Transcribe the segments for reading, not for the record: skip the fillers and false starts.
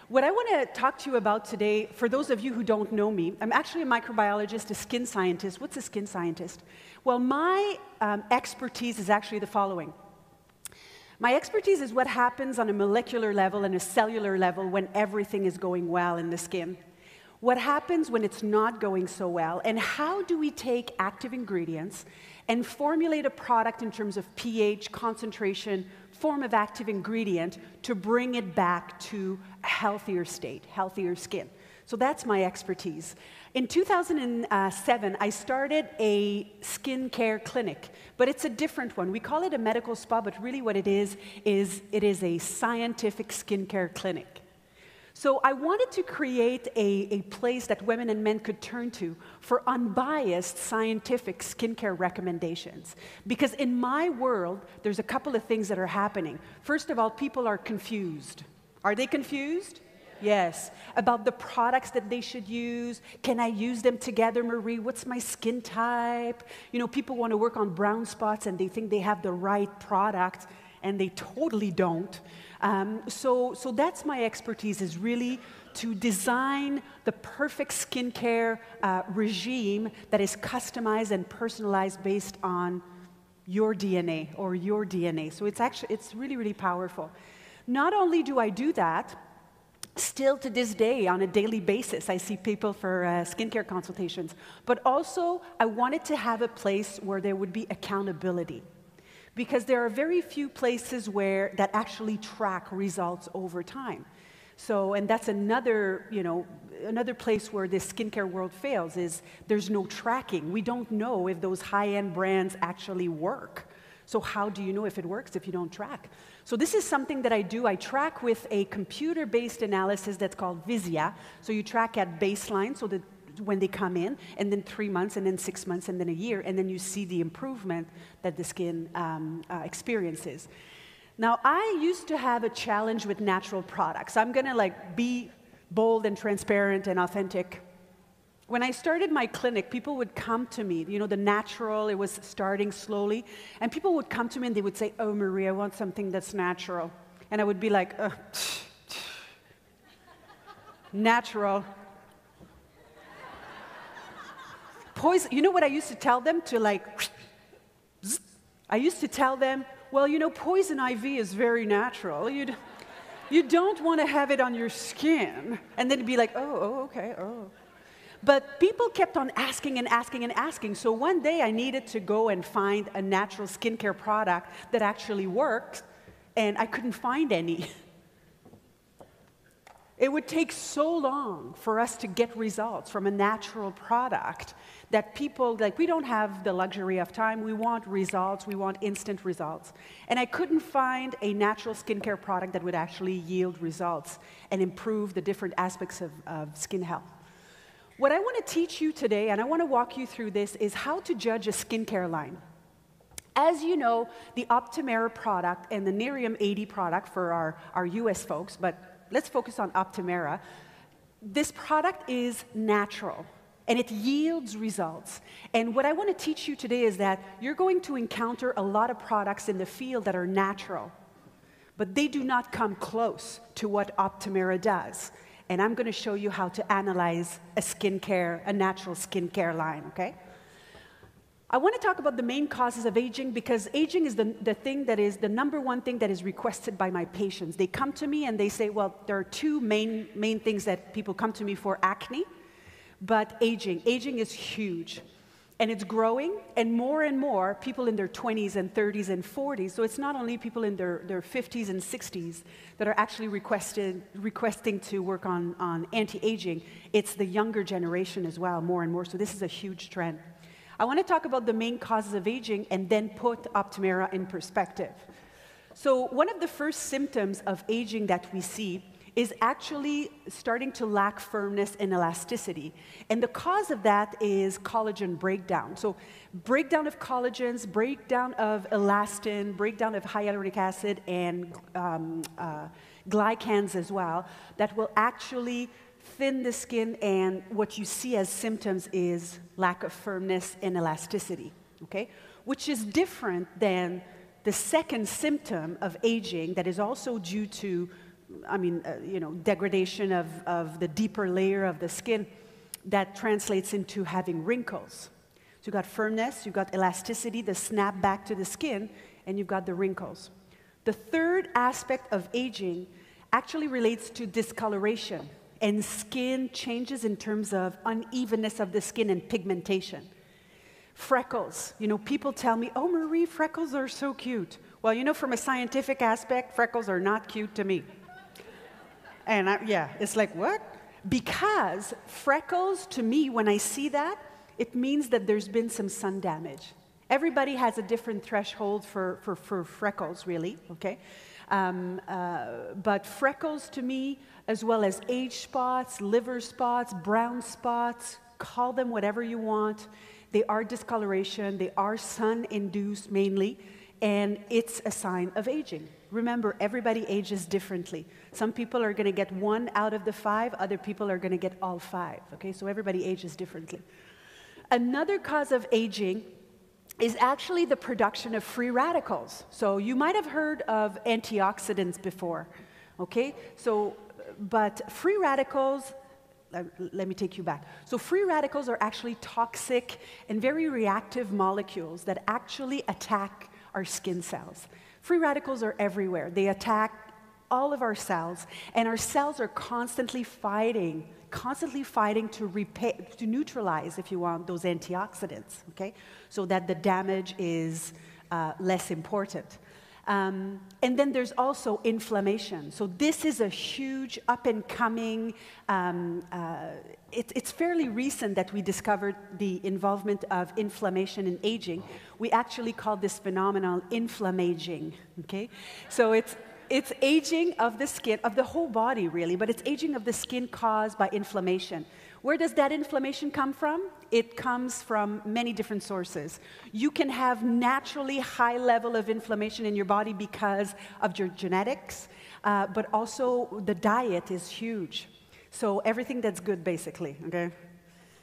What I want to talk to you about today, for those of you who don't know me, I'm actually a microbiologist, a skin scientist. What's a skin scientist? Well, my expertise is actually the following. My expertise is what happens on a molecular level and a cellular level when everything is going well in the skin. What happens when it's not going so well, and how do we take active ingredients and formulate a product in terms of pH, concentration, form of active ingredient to bring it back to a healthier state, healthier skin. So that's my expertise. In 2007, I started a skincare clinic, but it's a different one. We call it a medical spa, but really what it is it is a scientific skincare clinic. So I wanted to create a place that women and men could turn to for unbiased scientific skincare recommendations. Because in my world, there's a couple of things that are happening. First of all, people are confused. Are they confused? Yes. About the products that they should use. Can I use them together, Marie? What's my skin type? You know, people want to work on brown spots and they think they have the right product, and they totally don't. So that's my expertise, is really to design the perfect skincare regime that is customized and personalized based on your DNA or your DNA. So it's really, really powerful. Not only do I do that, still to this day, on a daily basis, I see people for skincare consultations, but also I wanted to have a place where there would be accountability. Because there are very few places that actually track results over time. So, and that's another place where this skincare world fails, is there's no tracking. We don't know if those high-end brands actually work. So how do you know if it works if you don't track? So this is something that I do. I track with a computer-based analysis that's called Revisión. So you track at baseline, so that when they come in, and then 3 months, and then 6 months, and then a year, and then you see the improvement that the skin experiences. Now, I used to have a challenge with natural products. I'm gonna be bold and transparent and authentic. When I started my clinic, people would come to me, you know, the natural, it was starting slowly, and people would come to me and they would say, "Oh, Marie, I want something that's natural." And I would be like, natural. Poison. You know what I used to tell them? I used to tell them, well, you know, poison IV is very natural. You don't want to have it on your skin. And then be like, okay. But people kept on asking and asking and asking. So one day I needed to go and find a natural skincare product that actually worked, and I couldn't find any. It would take so long for us to get results from a natural product that people, we don't have the luxury of time. We want results. We want instant results. And I couldn't find a natural skincare product that would actually yield results and improve the different aspects of skin health. What I want to teach you today, and I want to walk you through this, is how to judge a skincare line. As you know, the Optimera product and the Nerium 80 product for our US folks, but let's focus on Optimera. This product is natural, and it yields results. And what I want to teach you today is that you're going to encounter a lot of products in the field that are natural, but they do not come close to what Optimera does. And I'm going to show you how to analyze a natural skincare line, okay? I want to talk about the main causes of aging, because aging is the number one thing that is requested by my patients. They come to me and they say, well, there are two main things that people come to me for: acne, but aging. Aging is huge, and it's growing, and more people in their 20s and 30s and 40s. So it's not only people in their 50s and 60s that are actually requesting to work on anti-aging. It's the younger generation as well, more and more. So this is a huge trend. I want to talk about the main causes of aging and then put Optimera in perspective. So one of the first symptoms of aging that we see is actually starting to lack firmness and elasticity. And the cause of that is collagen breakdown. So breakdown of collagens, breakdown of elastin, breakdown of hyaluronic acid, and glycans as well, that will actually thin the skin, and what you see as symptoms is lack of firmness and elasticity, okay? Which is different than the second symptom of aging that is also due to degradation of the deeper layer of the skin that translates into having wrinkles. So you've got firmness, you've got elasticity, the snap back to the skin, and you've got the wrinkles. The third aspect of aging actually relates to discoloration and skin changes in terms of unevenness of the skin and pigmentation. Freckles. People tell me, oh, Marie, freckles are so cute. Well, from a scientific aspect, freckles are not cute to me. And it's like, what? Because freckles, to me, when I see that, it means that there's been some sun damage. Everybody has a different threshold for freckles, really, okay? But freckles, to me, as well as age spots, liver spots, brown spots, call them whatever you want, they are discoloration, they are sun-induced mainly, and it's a sign of aging. Remember, everybody ages differently. Some people are going to get 1 out of the 5, other people are going to get all 5, okay? So everybody ages differently. Another cause of aging is actually the production of free radicals. So you might have heard of antioxidants before, okay? But free radicals, let me take you back. So free radicals are actually toxic and very reactive molecules that actually attack our skin cells. Free radicals are everywhere. They attack all of our cells, and our cells are constantly fighting to neutralize, if you want, those antioxidants, okay? So that the damage is less important. And then there's also inflammation. So this is a huge up-and-coming, it's fairly recent that we discovered the involvement of inflammation in aging. We actually call this phenomenon inflammaging, okay? So it's aging of the skin, of the whole body really, but it's aging of the skin caused by inflammation. Where does that inflammation come from? It comes from many different sources. You can have naturally high level of inflammation in your body because of your genetics, but also the diet is huge. So everything that's good, basically, okay?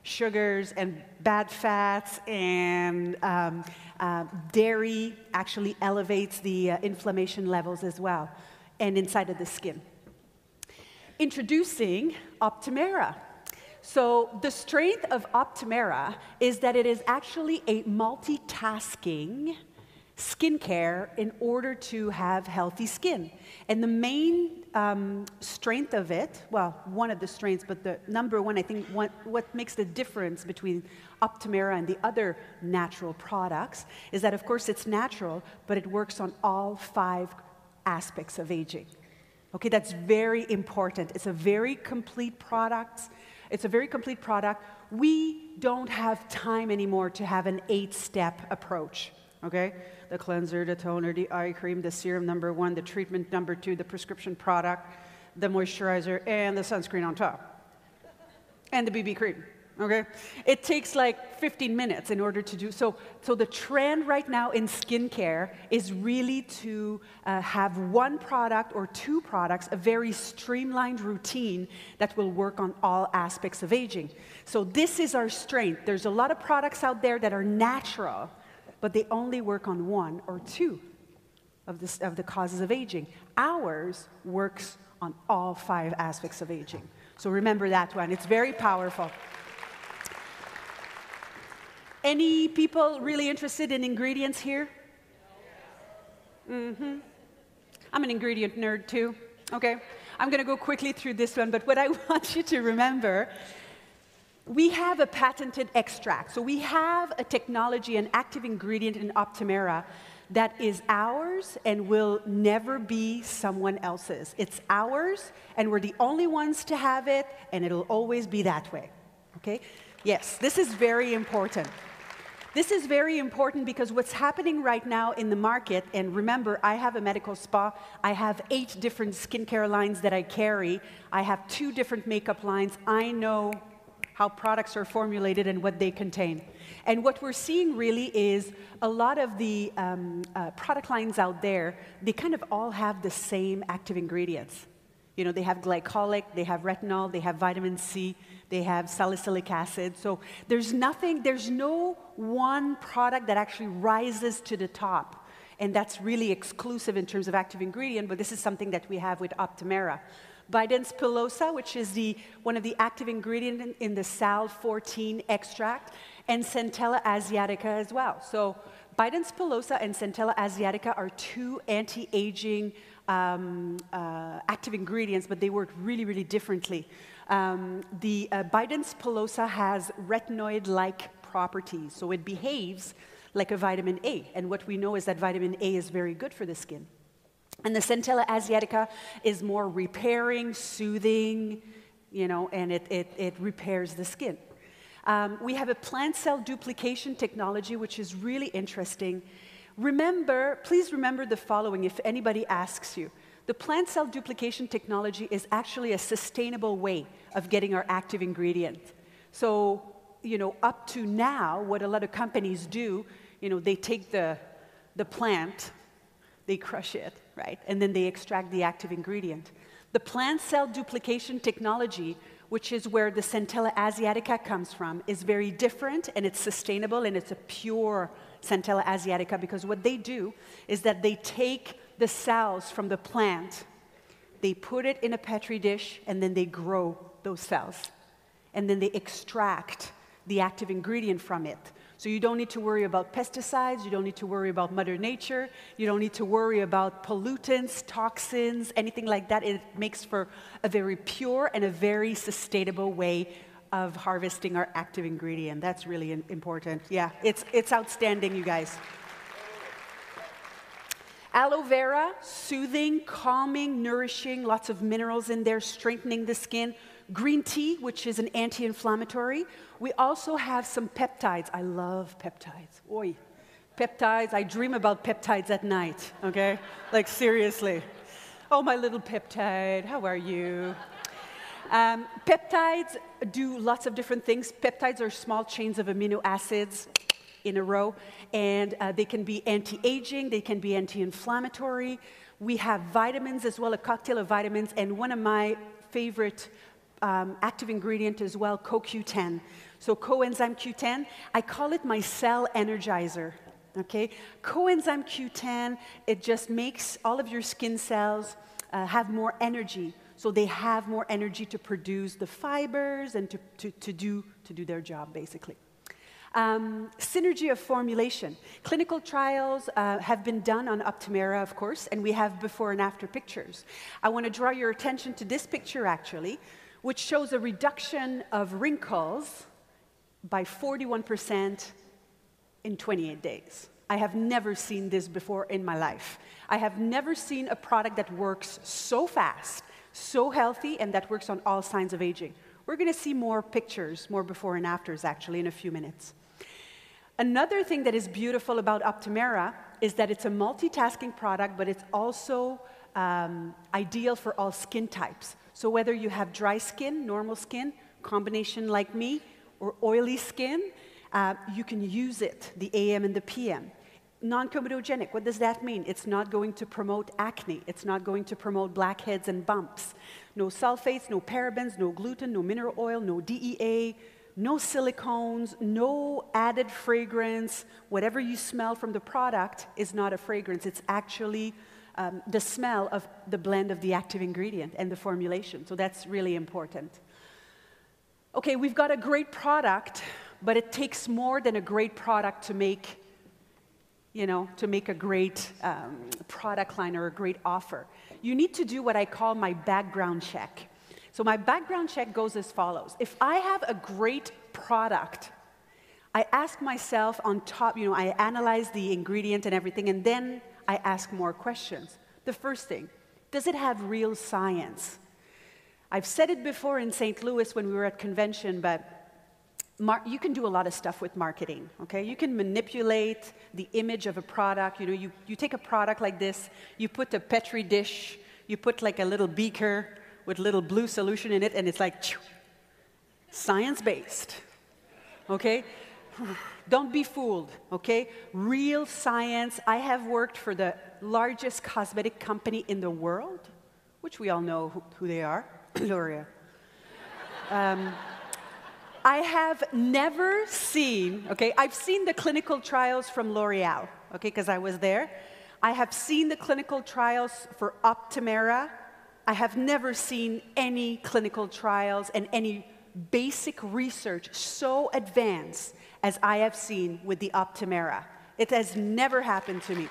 Sugars and bad fats and dairy actually elevates the inflammation levels as well, and inside of the skin. Introducing Optimera. So the strength of Optimera is that it is actually a multitasking skincare in order to have healthy skin. And the main strength of it, well, one of the strengths, but the number one, I think, what makes the difference between Optimera and the other natural products is that, of course, it's natural, but it works on all 5 aspects of aging. Okay, that's very important. It's a very complete product. We don't have time anymore to have an 8-step approach, okay? The cleanser, the toner, the eye cream, the serum number 1, the treatment number 2, the prescription product, the moisturizer, and the sunscreen on top. And the BB cream, okay? It takes like 15 minutes in order to do so. So the trend right now in skincare is really to have 1 product or 2 products, a very streamlined routine that will work on all aspects of aging. So this is our strength. There's a lot of products out there that are natural, but they only work on 1 or 2 of the causes of aging. Ours works on all 5 aspects of aging. So remember that one. It's very powerful. Any people really interested in ingredients here? Mm-hmm. I'm an ingredient nerd too. Okay. I'm going to go quickly through this one, but what I want you to remember, we have a patented extract. So we have a technology, an active ingredient in Optimera that is ours and will never be someone else's. It's ours, and we're the only ones to have it, and it'll always be that way. Okay? Yes, this is very important. This is very important because what's happening right now in the market, and remember, I have a medical spa. I have 8 different skincare lines that I carry. I have 2 different makeup lines. I know how products are formulated and what they contain. And what we're seeing really is a lot of the product lines out there, they kind of all have the same active ingredients. You know, they have glycolic, they have retinol, they have vitamin C, they have salicylic acid. So there's no one product that actually rises to the top and that's really exclusive in terms of active ingredient, but this is something that we have with Optimera. Bidens pilosa, which is one of the active ingredients in the Sal 14 extract, and Centella asiatica as well. So Bidens pilosa and Centella asiatica are two anti-aging active ingredients, but they work really, really differently. The Bidens pilosa has retinoid-like properties, so it behaves like a vitamin A, and what we know is that vitamin A is very good for the skin. And the Centella asiatica is more repairing, soothing, you know, and it repairs the skin. We have a plant cell duplication technology, which is really interesting. Please remember the following if anybody asks you. The plant cell duplication technology is actually a sustainable way of getting our active ingredient. So, you know, up to now, what a lot of companies do, you know, they take the plant, they crush it, right? And then they extract the active ingredient. The plant cell duplication technology, which is where the Centella asiatica comes from, is very different, and it's sustainable, and it's a pure Centella asiatica, because what they do is that they take the cells from the plant, they put it in a Petri dish, and then they grow those cells. And then they extract the active ingredient from it. So you don't need to worry about pesticides, you don't need to worry about Mother Nature, you don't need to worry about pollutants, toxins, anything like that. It makes for a very pure and a very sustainable way of harvesting our active ingredient. That's really important. Yeah, it's outstanding, you guys. Aloe vera, soothing, calming, nourishing, lots of minerals in there, strengthening the skin. Green tea, which is an anti-inflammatory. We also have some peptides. I love peptides. Oy. Peptides, I dream about peptides at night, okay? Like, seriously. Oh, my little peptide, how are you? Peptides do lots of different things. Peptides are small chains of amino acids in a row, and they can be anti-aging, they can be anti-inflammatory. We have vitamins as well, a cocktail of vitamins, and one of my favorite active ingredient as well, CoQ10. So coenzyme Q10, I call it my cell energizer, okay? Coenzyme Q10, it just makes all of your skin cells have more energy. So they have more energy to produce the fibers and to do their job, basically. Synergy of formulation. Clinical trials have been done on Optimera, of course, and we have before and after pictures. I want to draw your attention to this picture, actually, which shows a reduction of wrinkles by 41% in 28 days. I have never seen this before in my life. I have never seen a product that works so fast, so healthy, and that works on all signs of aging. We're going to see more pictures, more before and afters, actually, in a few minutes. Another thing that is beautiful about Optimera is that it's a multitasking product, but it's also ideal for all skin types. So whether you have dry skin, normal skin, combination like me, or oily skin, you can use it, the AM and the PM. Non-comedogenic, what does that mean? It's not going to promote acne. It's not going to promote blackheads and bumps. No sulfates, no parabens, no gluten, no mineral oil, no DEA, no silicones, no added fragrance. Whatever you smell from the product is not a fragrance. It's actually the smell of the blend of the active ingredient and the formulation. So that's really important. Okay, we've got a great product, but it takes more than a great product to make, you know, to make a great product line or a great offer. You need to do what I call my background check. So my background check goes as follows. If I have a great product, I ask myself on top, you know, I analyze the ingredient and everything, and then I ask more questions. The first thing, does it have real science? I've said it before in St. Louis when we were at convention, but you can do a lot of stuff with marketing, okay? You can manipulate the image of a product. You know, you take a product like this, you put a Petri dish, you put like a little beaker with little blue solution in it, and it's like, science-based, okay? Don't be fooled, okay? Real science. I have worked for the largest cosmetic company in the world, which we all know who they are, L'Oreal. I have never seen, okay, I've seen the clinical trials from L'Oreal, okay, because I was there. I have seen the clinical trials for Optimera. I have never seen any clinical trials and any basic research so advanced as I have seen with the Optimera. It has never happened to me.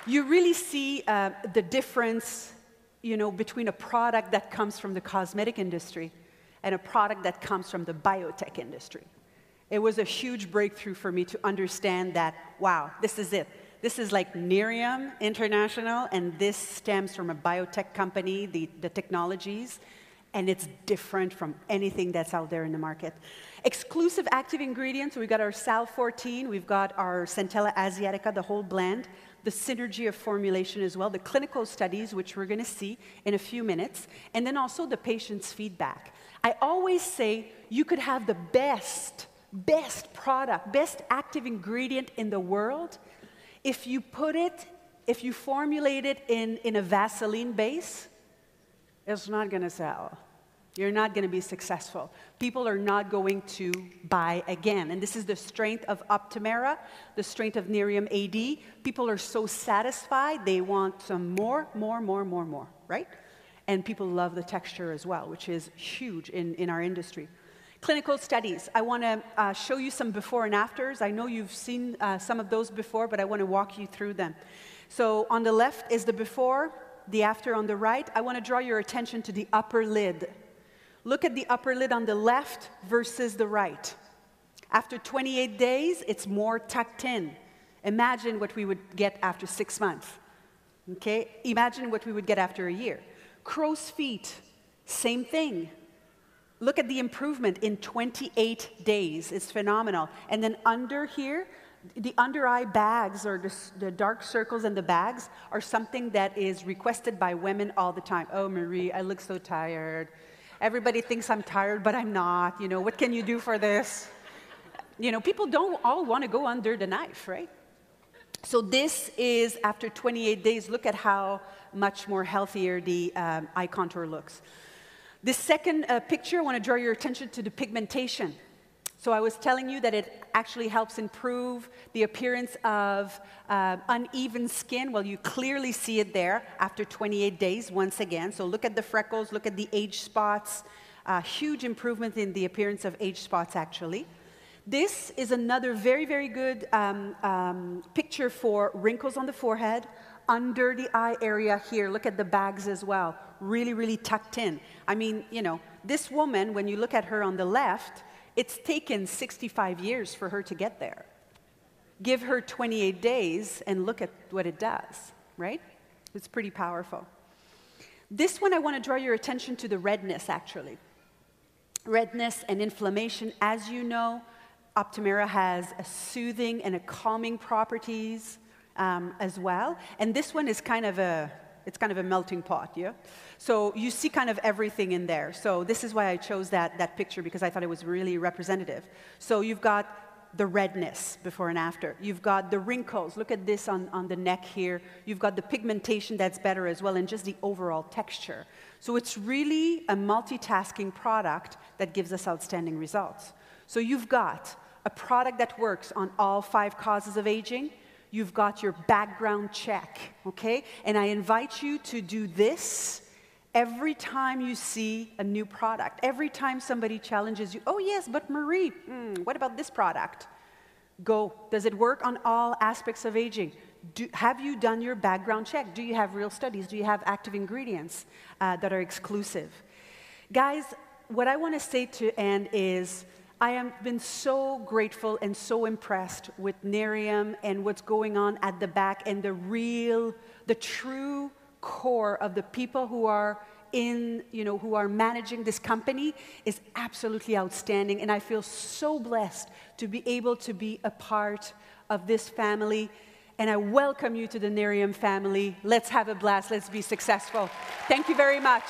You really see the difference, between a product that comes from the cosmetic industry and a product that comes from the biotech industry. It was a huge breakthrough for me to understand that, wow, this is it. This is like Nerium International, and this stems from a biotech company, the technologies, and it's different from anything that's out there in the market. Exclusive active ingredients, we've got our Sal 14, we've got our Centella Asiatica, the whole blend, the synergy of formulation as well, the clinical studies, which we're going to see in a few minutes, and then also the patient's feedback. I always say you could have the best product, best active ingredient in the world. If you formulate it in a Vaseline base, it's not going to sell. You're not going to be successful. People are not going to buy again. And this is the strength of Optimera, the strength of Nerium AD. People are so satisfied, they want some more, right? And people love the texture as well, which is huge in our industry. Clinical studies. I want to show you some before and afters. I know you've seen some of those before, but I want to walk you through them. So on the left is the before, the after on the right. I want to draw your attention to the upper lid. Look at the upper lid on the left versus the right. After 28 days, it's more tucked in. Imagine what we would get after 6 months. Okay? Imagine what we would get after a year. Crow's feet, same thing. Look at the improvement in 28 days. It's phenomenal. And then under here, the under eye bags, or the dark circles and the bags, are something that is requested by women all the time. Oh, Marie, I look so tired. Everybody thinks I'm tired, but I'm not. What can you do for this? People don't all want to go under the knife, right? So this is after 28 days. Look at how much more healthier the eye contour looks. This second picture, I want to draw your attention to the pigmentation. So I was telling you that it actually helps improve the appearance of uneven skin. Well, you clearly see it there after 28 days once again. So look at the freckles, look at the age spots. Huge improvement in the appearance of age spots, actually. This is another very, very good picture for wrinkles on the forehead, under the eye area here. Look at the bags as well. Really, really tucked in. I mean, this woman, when you look at her on the left, it's taken 65 years for her to get there. Give her 28 days and look at what it does, right? It's pretty powerful. This one, I want to draw your attention to the redness, actually. Redness and inflammation. As you know, Optimera has a soothing and a calming properties as well. And this one is kind of a melting pot, yeah? So you see kind of everything in there. So this is why I chose that picture, because I thought it was really representative. So you've got the redness before and after. You've got the wrinkles. Look at this on the neck here. You've got the pigmentation that's better as well, and just the overall texture. So it's really a multitasking product that gives us outstanding results. So you've got a product that works on all 5 causes of aging. You've got your background check, okay? And I invite you to do this every time you see a new product. Every time somebody challenges you, oh yes, but Marie, what about this product? Go, does it work on all aspects of aging? Have you done your background check? Do you have real studies? Do you have active ingredients that are exclusive? Guys, what I want to say to end is, I have been so grateful and so impressed with Nerium and what's going on at the back, and the true core of the people who are who are managing this company is absolutely outstanding. And I feel so blessed to be able to be a part of this family. And I welcome you to the Nerium family. Let's have a blast. Let's be successful. Thank you very much.